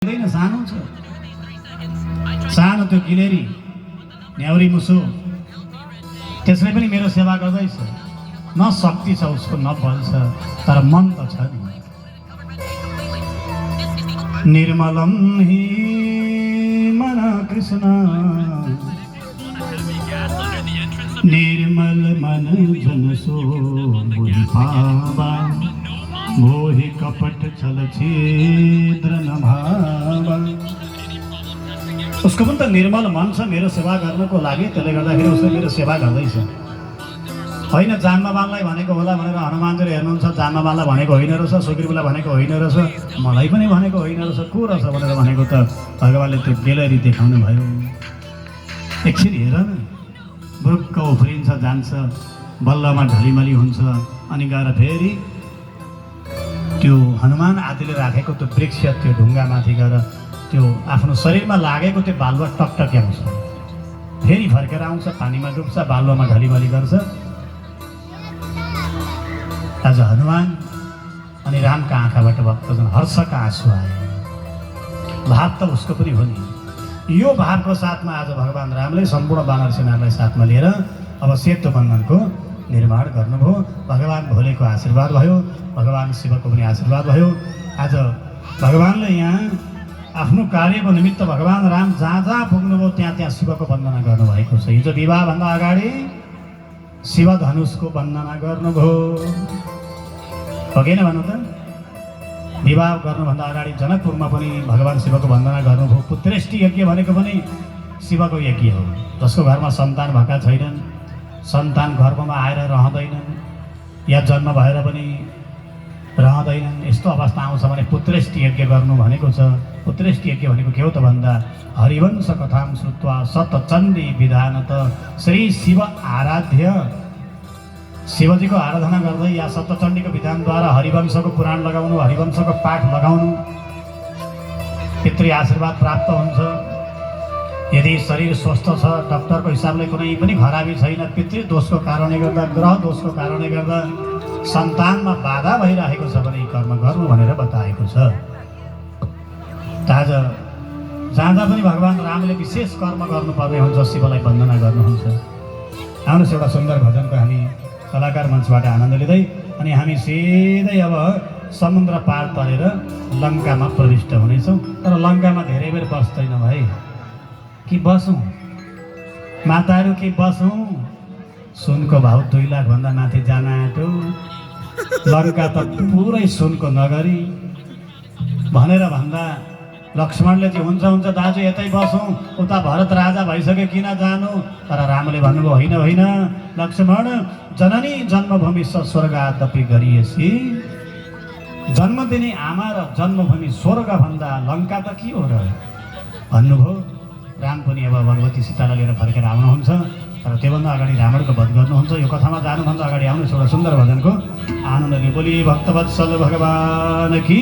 सानो छ, सानो त्यो गिलेरी न्याउरी मुसो त्यसले पनि मेरो सेवा गर्दैछ। न शक्ति छ उसको, न बल छ, तर मन त छ नि। निर्मलम हि मन कृष्ण, निर्मल मन जन सो बुझि पावा, मोहि कपट छल छिद्र न भावा। उसको पनि त निर्मल मन छ मेरो सेवा गर्नको लागि, त्यसले गर्दाखेरि उसले मेरो सेवा गर्दैछ। होइन जान्मवानलाई भनेको होला भनेर हनुमानजीले हेर्नुहुन्छ, जान्मवानलाई भनेको होइन रहेछ, सुग्रीवलाई भनेको होइन रहेछ, मलाई पनि भनेको होइन रहेछ, को रहेछ भनेर भनेको त भगवानले त्यो गेलरी देखाउनु भयो। एकछिन हेर न, बुरुक्क उफ्रिन्छ जान्छ, बल्लमा ढलिमली हुन्छ, अनि गएर फेरि त्यो हनुमान आदिले राखेको त्यो वृक्ष त्यो ढुङ्गामाथि गएर त्यो आफ्नो शरीरमा लागेको त्यो बालुवा टकटक्याउँछ, फेरि फर्केर आउँछ, पानीमा डुब्छ, बालुवामा ढलिमली गर्छ। आज हनुमान अनि रामका आँखाबाट भक्तजन हर्षका आँसु आए। भाव त उसको पनि हो नि। यो भावको साथमा आज भगवान् रामले सम्पूर्ण वानर सेनालाई साथमा लिएर अब सेतु बन्धनको निर्माण गर्नुभयो। भगवान् भोलेको आशीर्वाद भयो, भगवान् शिवको पनि आशीर्वाद भयो। आज भगवान्ले यहाँ आफ्नो कार्यको निमित्त भगवान् राम जहाँ जहाँ पुग्नुभयो त्यहाँ त्यहाँ शिवको वन्दना गर्नुभएको छ। हिजो विवाहभन्दा अगाडि शिव धनुषको वन्दना गर्नुभयो, हो कि न भन्नु त? विवाह गर्नुभन्दा अगाडि जनकपुरमा पनि भगवान् शिवको वन्दना गर्नुभयो। पुत्रेष्टि यज्ञ भनेको पनि शिवको यज्ञ हो। जसको घरमा सन्तान भएका छैनन्, सन्तान गर्भमा आएर रहँदैनन्, या जन्म भएर पनि रहँदैनन्, यस्तो अवस्था आउँछ भने पुत्रेष्टि यज्ञ गर्नु भनेको छ। पुत्रेष्टि यज्ञ भनेको के हो त भन्दा हरिवंश कथां श्रुत्वा सतचण्डी विधानत, श्री शिव आराध्य, शिवजीको आराधना गर्दै या सप्तचण्डीको विधानद्वारा हरिवंशको पुराण लगाउनु, हरिवंशको पाठ लगाउनु, पितृ आशीर्वाद प्राप्त हुन्छ। यदि शरीर स्वस्थ छ, डाक्टरको हिसाबले कुनै पनि खराबी छैन, पितृ दोषको कारणले गर्दा, ग्रह दोषको कारणले गर्दा सन्तानमा बाधा भइरहेको छ भने कर्म गर्नु भनेर बताएको छ। आज जहाँ जहाँ पनि भगवान् रामले विशेष कर्म गर्नुपर्ने हुन्छ, शिवलाई वन्दना गर्नुहुन्छ। आउनुहोस् एउटा सुन्दर भजनको हामी कलाकार मञ्चबाट आनन्द लिँदै अनि हामी सिधै अब समुद्र पार तरेर लङ्कामा प्रविष्ट हुनेछौँ। तर लङ्कामा धेरै बेर बस्दैन भाइ, कि बसौँ माताहरू, कि बसौँ? सुनको भाउ 2 लाखभन्दा माथि जान आँट्यो, लङ्का त पुरै सुनको नगरी भनेर भन्दा लक्ष्मणले चाहिँ हुन्छ हुन्छ दाजु यतै बसौँ, उता भरत राजा भइसक्यो किन जानु? तर रामले भन्नुभयो होइन होइन लक्ष्मण, जननी जन्मभूमि स्वर्गादपि गरिएसी, जन्म दिने आमा र जन्मभूमि स्वर्गभन्दा लङ्का त के हो र भन्नुभयो। राम पनि अब भगवती सीतालाई लिएर फर्केर आउनुहुन्छ, तर त्योभन्दा अगाडि रावणको वध गर्नुहुन्छ। यो कथामा जानुभन्दा अगाडि आउनुहोस् एउटा सुन्दर भजनको आनन्द लियो। बोली भक्तवत्सल भगवान की।